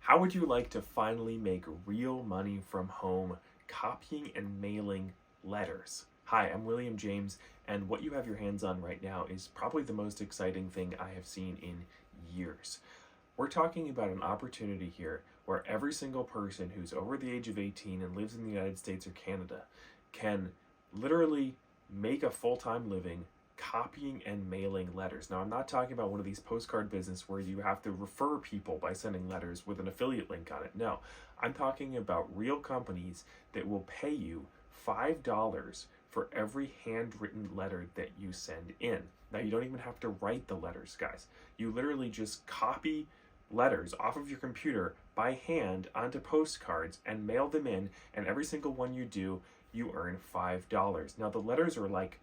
How would you like to finally make real money from home copying and mailing letters? Hi, I'm William James, and what you have your hands on right now is probably the most exciting thing I have seen in years. We're talking about an opportunity here where every single person who's over the age of 18 and lives in the United States or Canada can literally make a full-time living copying and mailing letters. Now, I'm not talking about one of these postcard business where you have to refer people by sending letters with an affiliate link on it. No, I'm talking about real companies that will pay you $5 for every handwritten letter that you send in. Now, you don't even have to write the letters, guys. You literally just copy letters off of your computer by hand onto postcards and mail them in, and every single one you do, you earn $5. Now, the letters are like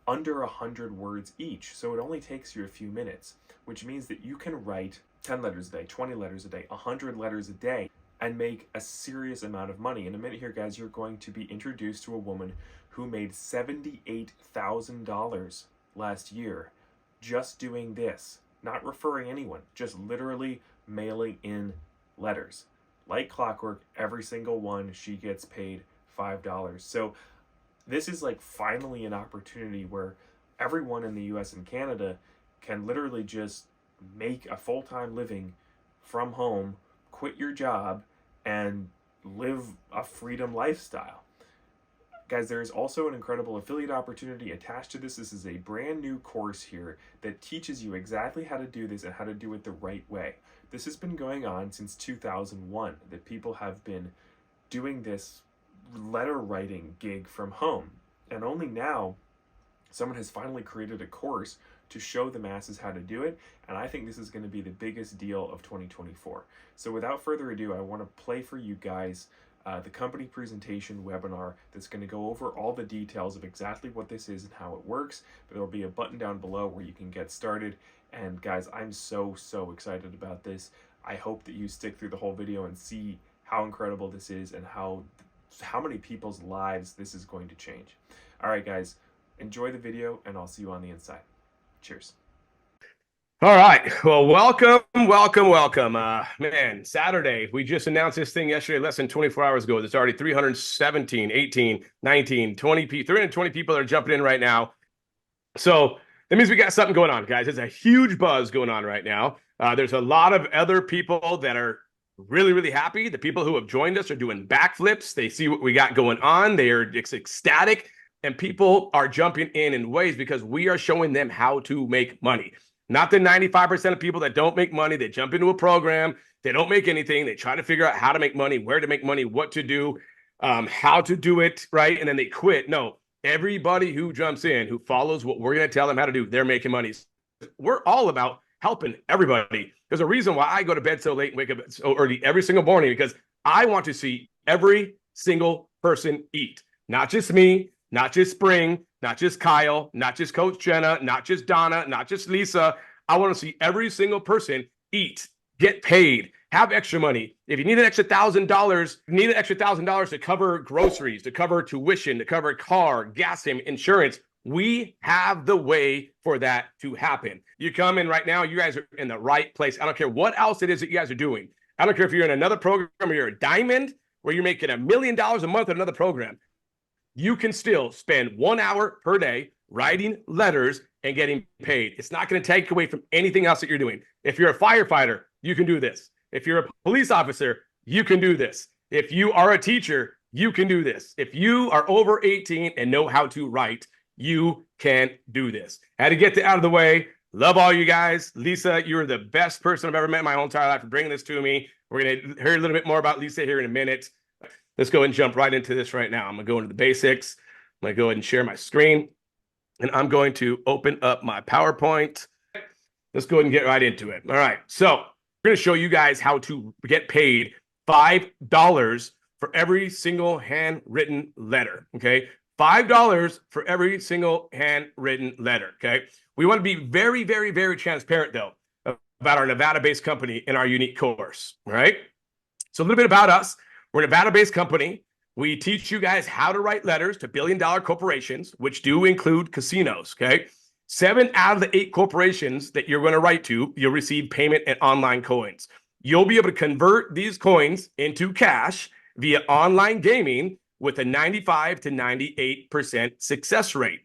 under 100 words each, so it only takes you a few minutes, which means that you can write 10 letters a day, 20 letters a day, 100 letters a day, and make a serious amount of money. In a minute here, guys, you're going to be introduced to a woman who made $78,000 last year just doing this, not referring anyone, just literally mailing in letters. Like clockwork, every single one, she gets paid $5. So this is like finally an opportunity where everyone in the US and Canada can literally just make a full-time living from home, quit your job, and live a freedom lifestyle. Guys, there is also an incredible affiliate opportunity attached to this. This is a brand new course here that teaches you exactly how to do this and how to do it the right way. This has been going on since 2001, that people have been doing this letter writing gig from home, and only now someone has finally created a course to show the masses how to do it, and I think this is going to be the biggest deal of 2024. So without further ado, I want to play for you guys the company presentation webinar that's going to go over all the details of exactly what this is and how it works, but there will be a button down below where you can get started. And guys, I'm so excited about this. I hope that you stick through the whole video and see how incredible this is and how many people's lives this is going to change. All right, guys, enjoy the video, and I'll see you on the inside. Cheers. All right. Well, welcome. Man, Saturday. We just announced this thing yesterday, less than 24 hours ago. There's already 317, 18, 19, 20 people, 320 people that are jumping in right now. So that means we got something going on, guys. There's a huge buzz going on right now. There's a lot of other people that are really happy. The people who have joined us are doing backflips. They see what we got going on. They are ecstatic, and people are jumping in ways because we are showing them how to make money. Not the 95% of people that don't make money. They jump into a program. They don't make anything. They try to figure out how to make money, where to make money, what to do, how to do it, right? And then they quit. No, everybody who jumps in, who follows what we're going to tell them how to do, they're making money. We're all about helping everybody. There's a reason why I go to bed so late and wake up so early every single morning, because I want to see every single person eat. Not just me, not just Spring, not just Kyle, not just Coach Jenna, not just Donna, not just Lisa. I want to see every single person eat, get paid, have extra money. If you need an extra $1,000, to cover groceries, to cover tuition, to cover car, gas, insurance, we have the way for that to happen. You come in right now, you guys are in the right place. I don't care what else it is that you guys are doing. I don't care if you're in another program or you're a diamond where you're making $1 million a month in another program. You can still spend 1 hour per day writing letters and getting paid. It's not going to take away from anything else that you're doing. If you're a firefighter, you can do this. If you're a police officer, you can do this. If you are a teacher, you can do this. If you are over 18 and know how to write, you can do this. I had to get out of the way. Love all you guys. Lisa, you're the best person I've ever met in my whole entire life for bringing this to me. We're going to hear a little bit more about Lisa here in a minute. Let's go ahead and jump right into this right now. I'm going to go into the basics. I'm going to go ahead and share my screen. And I'm going to open up my PowerPoint. Let's go ahead and get right into it. All right. So we're going to show you guys how to get paid $5 for every single handwritten letter. Okay. $5 for every single handwritten letter. Okay. We want to be very transparent, though, about our Nevada-based company and our unique course. All right. So a little bit about us. We're a Nevada-based company. We teach you guys how to write letters to billion-dollar corporations, which do include casinos, okay? 7 out of the 8 corporations that you're going to write to, you'll receive payment in online coins. you'll be able to convert these coins into cash via online gaming with a 95 to 98% success rate.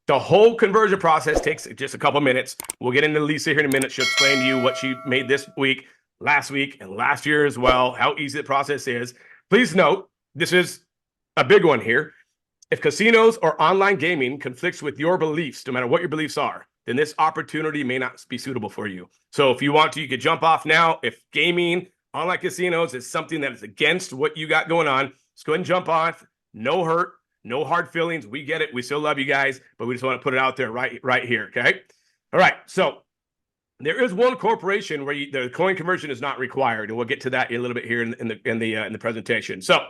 The whole conversion process takes just a couple minutes. We'll get into Lisa here in a minute. She'll explain to you what she made this week, last week, and last year as well, how easy the process is. Please note, this is a big one here. If casinos or online gaming conflicts with your beliefs, no matter what your beliefs are, then this opportunity may not be suitable for you. So if you want to, you could jump off now. If gaming, online casinos is something that is against what you got going on, just go ahead and jump off. No hurt, no hard feelings. We get it. We still love you guys, but we just want to put it out there right here, okay? All right, so there is one corporation where the coin conversion is not required, and we'll get to that a little bit here in the presentation. So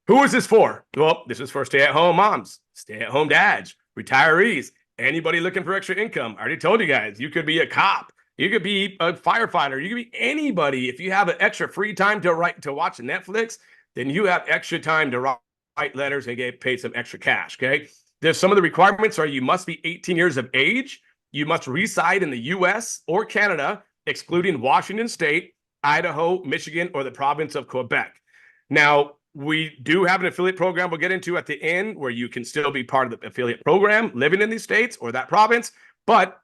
who is this for? Well, this is for stay-at-home moms, stay-at-home dads, retirees, anybody looking for extra income. I already told you guys, you could be a cop, you could be a firefighter, you could be anybody. If you have an extra free time to watch Netflix, then you have extra time to write letters and get paid some extra cash, okay? There's some of the requirements are you must be 18 years of age, you must reside in the U.S. or Canada, excluding Washington State, Idaho, Michigan, or the province of Quebec. Now, we do have an affiliate program we'll get into at the end where you can still be part of the affiliate program, living in these states or that province, but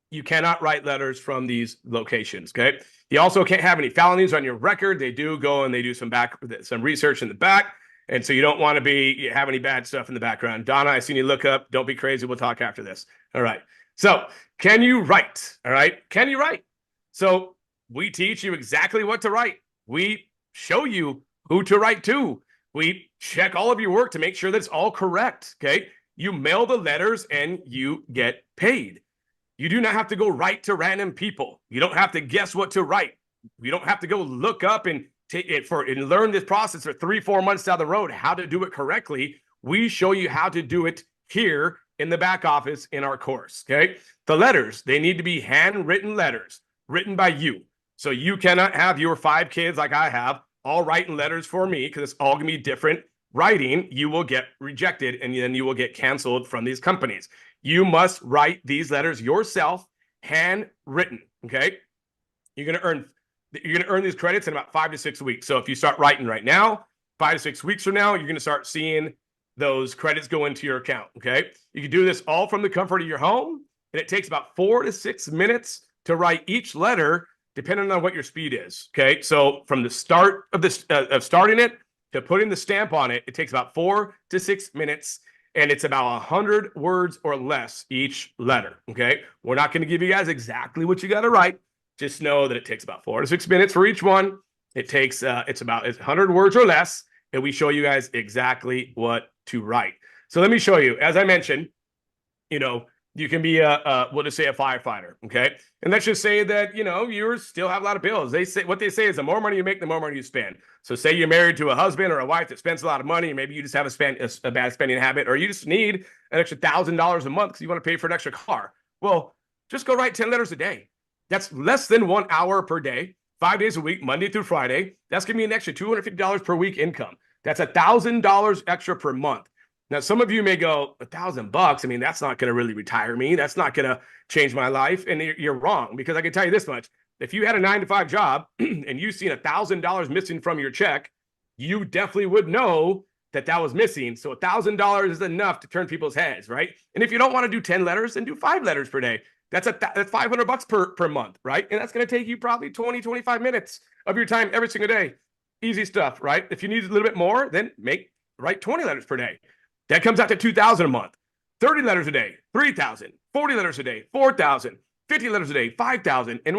you cannot write letters from these locations, okay? You also can't have any felonies on your record. They do go and they do some research in the back, and so you don't want to have any bad stuff in the background. Donna, I seen you look up. Don't be crazy. We'll talk after this. All right. So can you write? All right. Can you write? So we teach you exactly what to write. We show you who to write to. We check all of your work to make sure that it's all correct, okay? You mail the letters and you get paid. You do not have to go write to random people. You don't have to guess what to write. You don't have to go look up and learn this process for 3-4 months down the road, how to do it correctly. We show you how to do it here in the back office in our course, okay? The letters, they need to be handwritten letters written by you. So you cannot have your 5 kids like I have all writing letters for me because it's all going to be different writing. You will get rejected and then you will get canceled from these companies. You must write these letters yourself, handwritten, okay? You're going to earn these credits in about 5 to 6 weeks. So if you start writing right now, 5 to 6 weeks from now, you're going to start seeing those credits go into your account, okay? You can do this all from the comfort of your home, and it takes about 4 to 6 minutes to write each letter, depending on what your speed is, okay? So from the start of this, of starting it to putting the stamp on it, it takes about 4 to 6 minutes, and it's about 100 words or less each letter, okay? We're not going to give you guys exactly what you got to write. Just know that it takes about 4 to 6 minutes for each one. It takes, it's about 100 words or less, and we show you guys exactly what to write. So let me show you. As I mentioned, you can be we'll just say a firefighter, okay? And let's just say that, you still have a lot of bills. What they say is the more money you make, the more money you spend. So say you're married to a husband or a wife that spends a lot of money, and maybe you just have a bad spending habit, or you just need an extra $1,000 a month because you want to pay for an extra car. Well, just go write 10 letters a day. That's less than 1 hour per day, 5 days a week, Monday through Friday. That's going to be an extra $250 per week income. That's $1,000 extra per month. Now, some of you may go, $1,000? I mean, that's not going to really retire me. That's not going to change my life. And you're wrong, because I can tell you this much. If you had a 9-to-5 job and you've seen $1,000 missing from your check, you definitely would know that was missing. So $1,000 is enough to turn people's heads, right? And if you don't want to do 10 letters, then do 5 letters per day. That's $500 per month, right? And that's going to take you probably 20, 25 minutes of your time every single day. Easy stuff, right? If you need a little bit more, then write 20 letters per day. That comes out to $2,000 a month. 30 letters a day, $3,000. 40 letters a day, $4,000. 50 letters a day, $5,000. And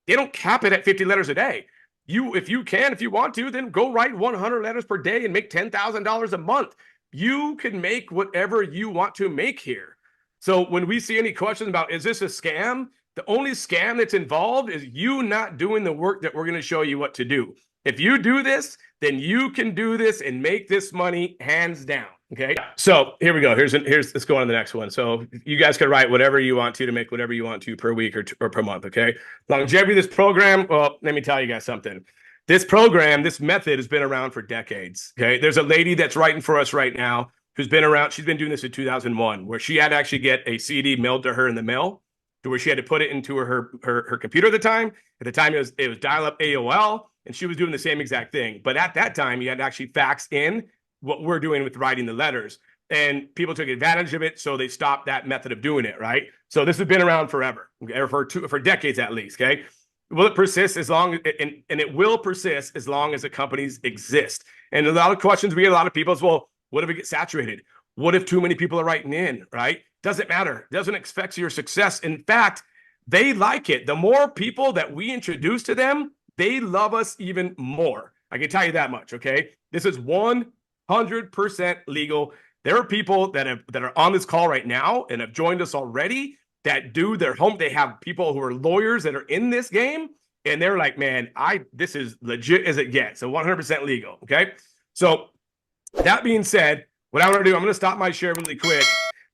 they don't cap it at 50 letters a day. If you want to, then go write 100 letters per day and make $10,000 a month. You can make whatever you want to make here. So when we see any questions about, is this a scam? The only scam that's involved is you not doing the work that we're going to show you what to do. If you do this, then you can do this and make this money hands down. Okay. So here we go. Let's go on to the next one. So you guys can write whatever you want to make whatever you want to per week or per month. Okay. Longevity of this program. Well, let me tell you guys something. This program, this method has been around for decades. Okay. There's a lady that's writing for us right now who's been around. She's been doing this in 2001, where she had to actually get a CD mailed to her in the mail to where she had to put it into her computer at the time. At the time, it was dial-up AOL, and she was doing the same exact thing. But at that time, you had to actually fax in what we're doing with writing the letters. And people took advantage of it, so they stopped that method of doing it, right? So this has been around forever, okay, or for decades at least, okay? Will it persist as long, and it will persist as long as the companies exist? And a lot of questions we get, a lot of people is, well, what if it gets saturated? What if too many people are writing in, right? Doesn't matter. Doesn't affect your success. In fact, they like it. The more people that we introduce to them, they love us even more. I can tell you that much, okay? This is 100% legal. There are people that are on this call right now and have joined us already that do their home. They have people who are lawyers that are in this game, and they're like, man, this is legit as it gets. So 100% legal, okay? So that being said, what I want to do, I'm going to stop my share really quick.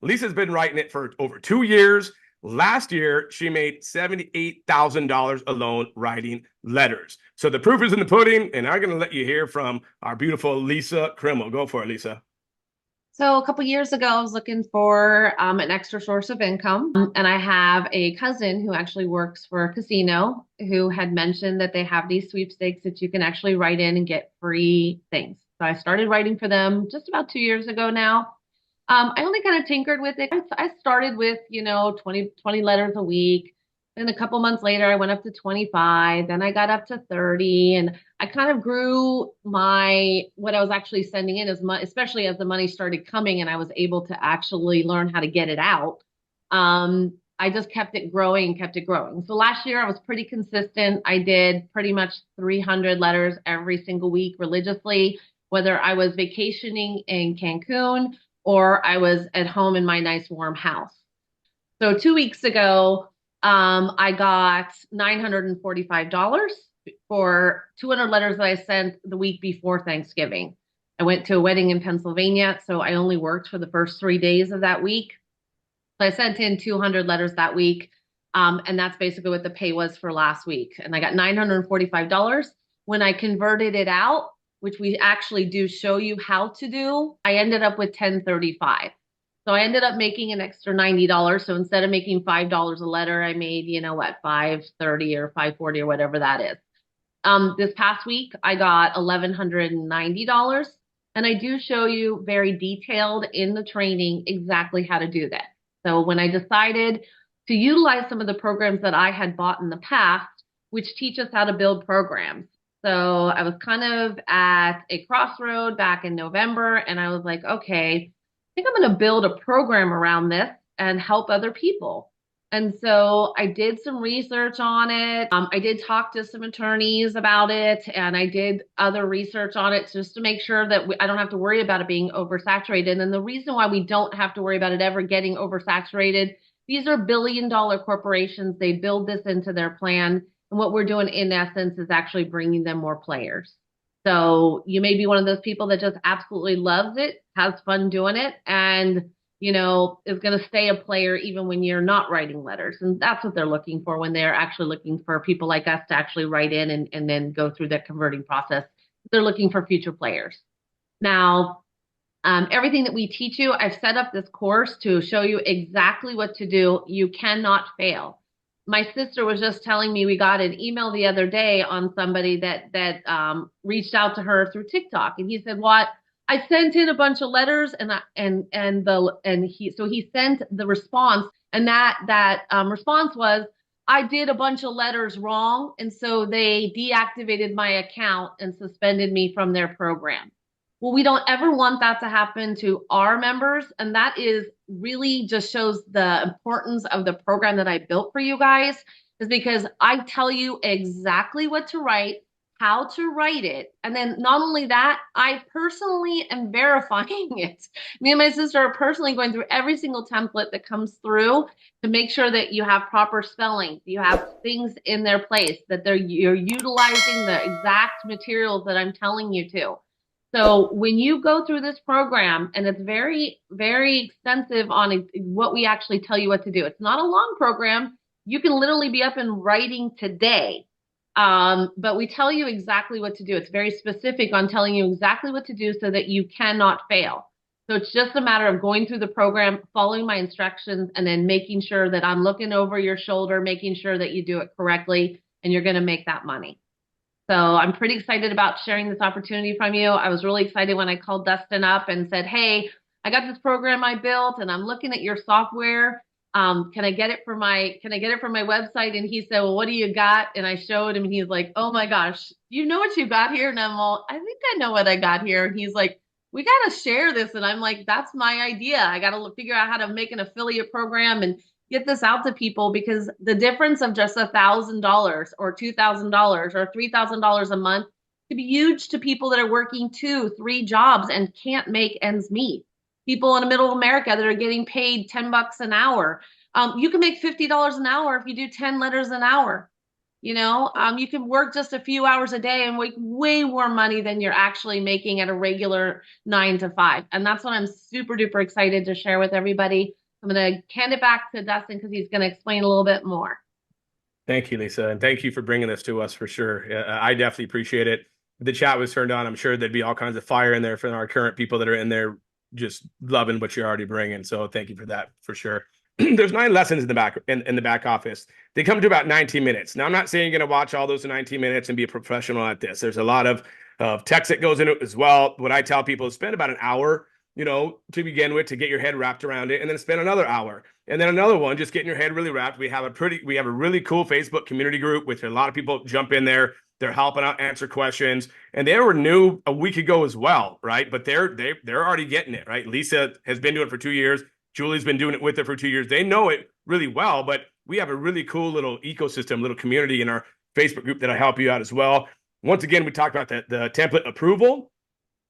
Lisa's been writing it for over 2 years. Last year, she made $78,000 alone writing letters. So the proof is in the pudding, and I'm going to let you hear from our beautiful Lisa Krimmel. Go for it, Lisa. So a couple years ago, I was looking for an extra source of income. And I have a cousin who actually works for a casino who had mentioned that they have these sweepstakes that you can actually write in and get free things. So I started writing for them just about 2 years ago now. I only kind of tinkered with it. I started with, 20 letters a week. Then a couple months later, I went up to 25. Then I got up to 30. And I kind of grew what I was actually sending in, especially as the money started coming and I was able to actually learn how to get it out. I just kept it growing. So last year I was pretty consistent. I did pretty much 300 letters every single week religiously, whether I was vacationing in Cancun or I was at home in my nice warm house. So 2 weeks ago, I got $945 for 200 letters that I sent the week before Thanksgiving. I went to a wedding in Pennsylvania, so I only worked for the first 3 days of that week. So I sent in 200 letters that week, and that's basically what the pay was for last week. And I got $945. When I converted it out, which we actually do show you how to do, I ended up with $1035. So I ended up making an extra $90. So instead of making $5 a letter, I made, $530 or $540 or whatever that is. This past week, I got $1,190. And I do show you very detailed in the training exactly how to do that. So when I decided to utilize some of the programs that I had bought in the past, which teach us how to build programs. So I was kind of at a crossroad back in November, and I was like, okay, I think I'm going to build a program around this and help other people. And so I did some research on it. I did talk to some attorneys about it, and I did other research on it just to make sure that I don't have to worry about it being oversaturated. And the reason why we don't have to worry about it ever getting oversaturated, these are billion-dollar corporations. They build this into their plan. And what we're doing in essence is actually bringing them more players. So you may be one of those people that just absolutely loves it, has fun doing it, and, is going to stay a player even when you're not writing letters. And that's what they're looking for when they're actually looking for people like us to actually write in and then go through that converting process. They're looking for future players. Now, everything that we teach you, I've set up this course to show you exactly what to do. You cannot fail. My sister was just telling me we got an email the other day on somebody that reached out to her through TikTok, and he said, "What? I sent in a bunch of letters, he sent the response, and that response was, I did a bunch of letters wrong, and so they deactivated my account and suspended me from their program." Well, we don't ever want that to happen to our members. And that is really just shows the importance of the program that I built for you guys, is because I tell you exactly what to write, how to write it. And then not only that, I personally am verifying it. Me and my sister are personally going through every single template that comes through to make sure that you have proper spelling, you have things in their place, that you're utilizing the exact materials that I'm telling you to. So when you go through this program, and it's very, very extensive on what we actually tell you what to do. It's not a long program. You can literally be up and writing today. But we tell you exactly what to do. It's very specific on telling you exactly what to do so that you cannot fail. So it's just a matter of going through the program, following my instructions, and then making sure that I'm looking over your shoulder, making sure that you do it correctly, and you're going to make that money. So I'm pretty excited about sharing this opportunity from you. I was really excited when I called Dustin up and said, hey, I got this program I built and I'm looking at your software. Can I get it for my website? And he said, well, what do you got? And I showed him and he's like, oh my gosh, you know what you got here? And I'm all, I think I know what I got here. And he's like, we got to share this. And I'm like, that's my idea. I got to figure out how to make an affiliate program and get this out to people, because the difference of just $1,000 or $2,000 or $3,000 a month could be huge to people that are working 2-3 jobs and can't make ends meet. People in the middle of America that are getting paid $10 an hour. You can make $50 an hour if you do 10 letters an hour. You can work just a few hours a day and make way more money than you're actually making at a regular 9 to 5. And that's what I'm super duper excited to share with everybody. I'm going to hand it back to Dustin because he's going to explain a little bit more. Thank you, Lisa. And thank you for bringing this to us for sure. I definitely appreciate it. The chat was turned on. I'm sure there'd be all kinds of fire in there for our current people that are in there just loving what you're already bringing. So thank you for that for sure. There's 9 lessons in the back office. They come to about 19 minutes. Now, I'm not saying you're going to watch all those in 19 minutes and be a professional at this. There's a lot of text that goes into it as well. What I tell people is spend about an hour, to begin with, to get your head wrapped around it, and then spend another hour, and then another one, just getting your head really wrapped. We have a really cool Facebook community group with a lot of people jump in there. They're helping out, answer questions, and they were new a week ago as well, right? But they're already getting it, right? Lisa has been doing it for 2 years. Julie's been doing it with her for 2 years. They know it really well, but we have a really cool little ecosystem, little community in our Facebook group that'll help you out as well. Once again, we talked about the template approval,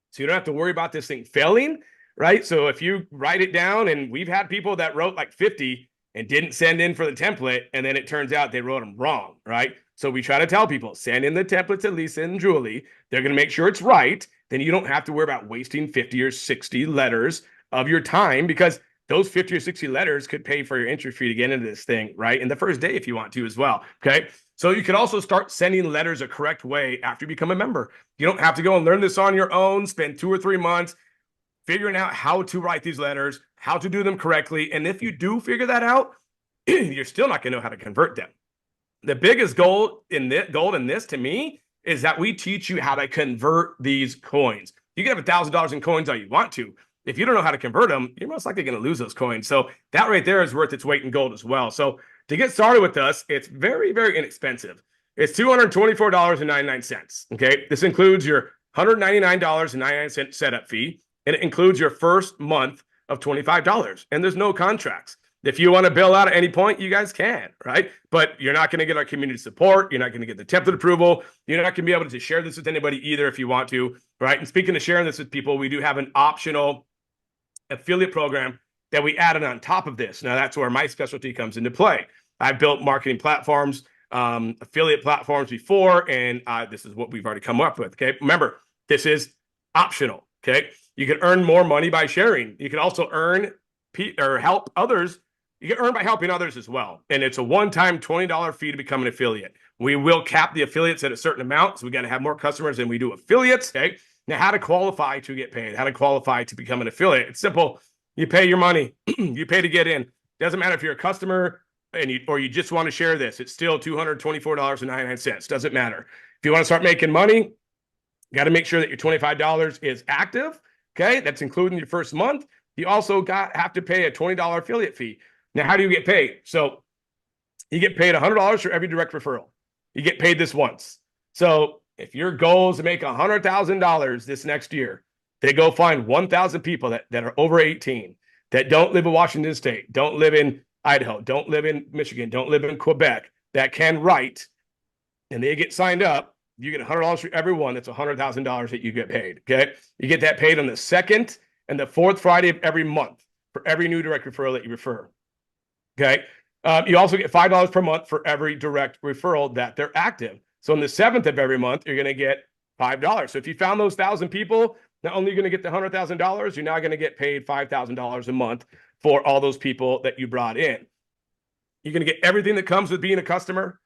so you don't have to worry about this thing failing, right? So if you write it down, and we've had people that wrote like 50 and didn't send in for the template, and then it turns out they wrote them wrong, right? So we try to tell people, send in the template to Lisa and Julie. They're going to make sure it's right. Then you don't have to worry about wasting 50 or 60 letters of your time, because those 50 or 60 letters could pay for your entry fee to get into this thing, right? In the first day if you want to as well, okay? So you can also start sending letters a correct way after you become a member. You don't have to go and learn this on your own, spend 2 or 3 months figuring out how to write these letters, how to do them correctly. And if you do figure that out, you're still not going to know how to convert them. The biggest goal in this to me is that we teach you how to convert these coins. You can have $1,000 in coins all you want to. If you don't know how to convert them, you're most likely going to lose those coins. So that right there is worth its weight in gold as well. So to get started with us, it's very, very inexpensive. It's $224.99. Okay. This includes your $199.99 setup fee, and it includes your first month of $25. And there's no contracts. If you want to bill out at any point, you guys can, right? But you're not going to get our community support. You're not going to get the template approval. You're not going to be able to share this with anybody either if you want to, right? And speaking of sharing this with people, we do have an optional affiliate program that we added on top of this. Now, that's where my specialty comes into play. I've built marketing platforms, affiliate platforms before, and this is what we've already come up with, okay? Remember, this is optional, okay? You can earn more money by sharing. You can also earn or help others. You can earn by helping others as well. And it's a one-time $20 fee to become an affiliate. We will cap the affiliates at a certain amount, so we got to have more customers than we do affiliates, okay? Now, how to qualify to get paid, how to qualify to become an affiliate. It's simple. You pay your money. You pay to get in. Doesn't matter if you're a customer or you just want to share this. It's still $224.99. Doesn't matter. If you want to start making money, you got to make sure that your $25 is active, okay? That's including your first month. You also have to pay a $20 affiliate fee. Now, how do you get paid? So you get paid $100 for every direct referral. You get paid this once. So if your goal is to make $100,000 this next year, they go find 1,000 people that are over 18, that don't live in Washington State, don't live in Idaho, don't live in Michigan, don't live in Quebec, that can write, and they get signed up. You get $100 for every one. That's $100,000 that you get paid, okay? You get that paid on the second and the fourth Friday of every month for every new direct referral that you refer. Okay. You also get $5 per month for every direct referral that they're active. So on the 7th of every month, you're going to get $5. So if you found those 1,000 people, not only are you going to get the $100,000, you're now going to get paid $5,000 a month for all those people that you brought in. You're going to get everything that comes with being a customer.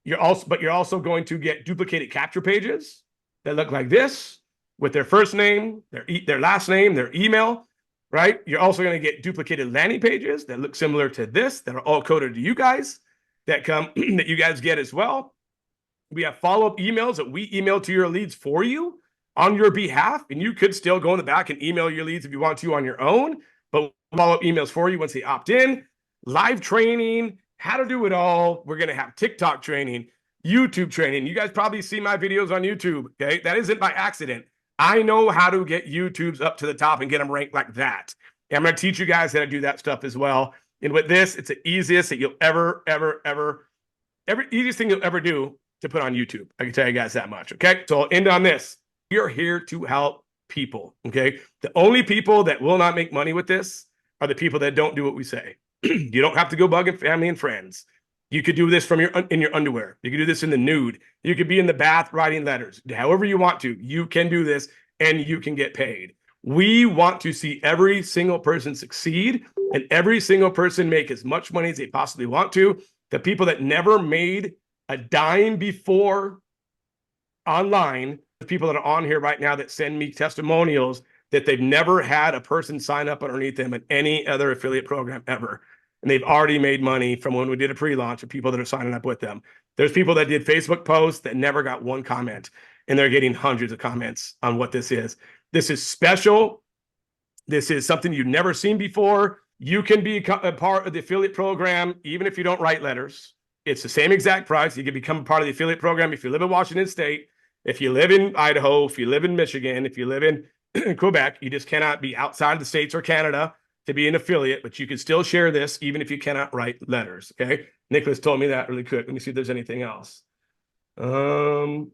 You're also going to get duplicated capture pages that look like this with their first name, their last name, their email. right? You're also going to get duplicated landing pages that look similar to this, that are all coded to you guys, that come that you guys get as well. We have follow-up emails that we email to your leads for you on your behalf, and you could still go in the back and email your leads if you want to on your own, but follow-up emails for you once they opt in. Live training, how to do it all. We're going to have TikTok training, YouTube training. You guys probably see my videos on YouTube, okay? That isn't by accident. I know how to get YouTubes up to the top and get them ranked like that. And I'm going to teach you guys how to do that stuff as well. And with this, it's the easiest that you'll easiest thing you'll ever do to put on YouTube. I can tell you guys that much, okay? So I'll end on this. We are here to help people, okay? The only people that will not make money with this are the people that don't do what we say. You don't have to go bugging family and friends. You could do this from in your underwear. You could do this in the nude. You could be in the bath writing letters. However you want to, you can do this and you can get paid. We want to see every single person succeed and every single person make as much money as they possibly want to. The people that never made a dime before online, the people that are on here right now that send me testimonials that they've never had a person sign up underneath them in any other affiliate program ever. And they've already made money from when we did a pre-launch of people that are signing up with them. There's people that did Facebook posts that never got one comment, and they're getting hundreds of comments on what this is. This is special. This is something you've never seen before. You can be a part of the affiliate program, even if you don't write letters. It's the same exact price. You can become a part of the affiliate program if you live in Washington State, if you live in Idaho, if you live in Michigan, if you live in Quebec. You just cannot be outside of the States or Canada to be an affiliate, but you can still share this even if you cannot write letters, okay? Nicholas told me that really quick. Let me see if there's anything else. I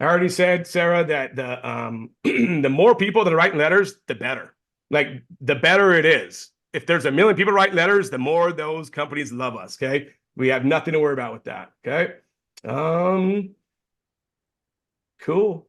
already said, Sarah, that the the more people that are writing letters, the better. Like, the better it is. If there's 1 million people writing letters, the more those companies love us, okay? We have nothing to worry about with that, okay? Cool.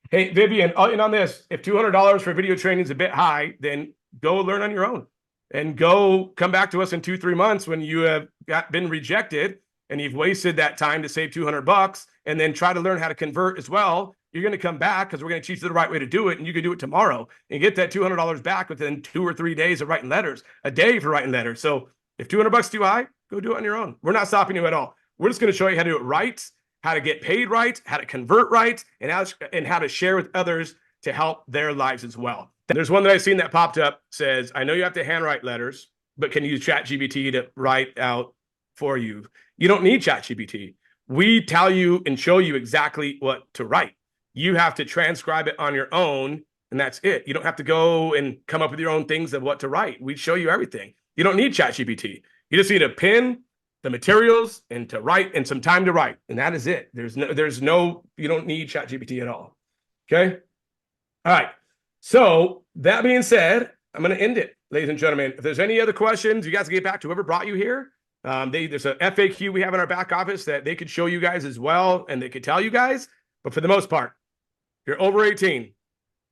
Hey, Vivian, and on this, if $200 for video training is a bit high, then go learn on your own and go come back to us in 2-3 months when you have been rejected and you've wasted that time to save $200 and then try to learn how to convert as well. You're going to come back because we're going to teach you the right way to do it, and you can do it tomorrow and get that $200 back within 2 or 3 days of writing letters, a day for writing letters. So if $200 is too high, go do it on your own. We're not stopping you at all. We're just going to show you how to do it right, how to get paid right, how to convert right, and how to share with others to help their lives as well. There's one that I've seen that popped up, says, I know you have to handwrite letters, but can you use ChatGPT to write out for you? You don't need ChatGPT. We tell you and show you exactly what to write. You have to transcribe it on your own, and that's it. You don't have to go and come up with your own things of what to write. We show you everything. You don't need ChatGPT. You just need a pen, the materials, and to write, and some time to write, and that is it. You don't need ChatGPT at all. Okay. All right. So that being said, I'm going to end it, ladies and gentlemen. If there's any other questions, you guys can get back to whoever brought you here. There's a FAQ we have in our back office that they could show you guys as well, and they could tell you guys. But for the most part, if you're over 18,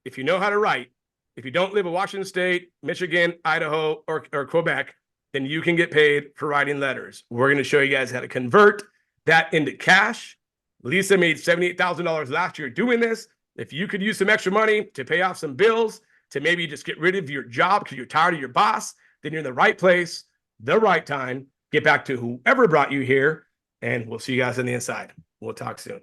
if you know how to write, if you don't live in Washington State, Michigan, Idaho, or Quebec, then you can get paid for writing letters. We're going to show you guys how to convert that into cash. Lisa made $78,000 last year doing this. If you could use some extra money to pay off some bills, to maybe just get rid of your job because you're tired of your boss, then you're in the right place, the right time. Get back to whoever brought you here, and we'll see you guys on the inside. We'll talk soon.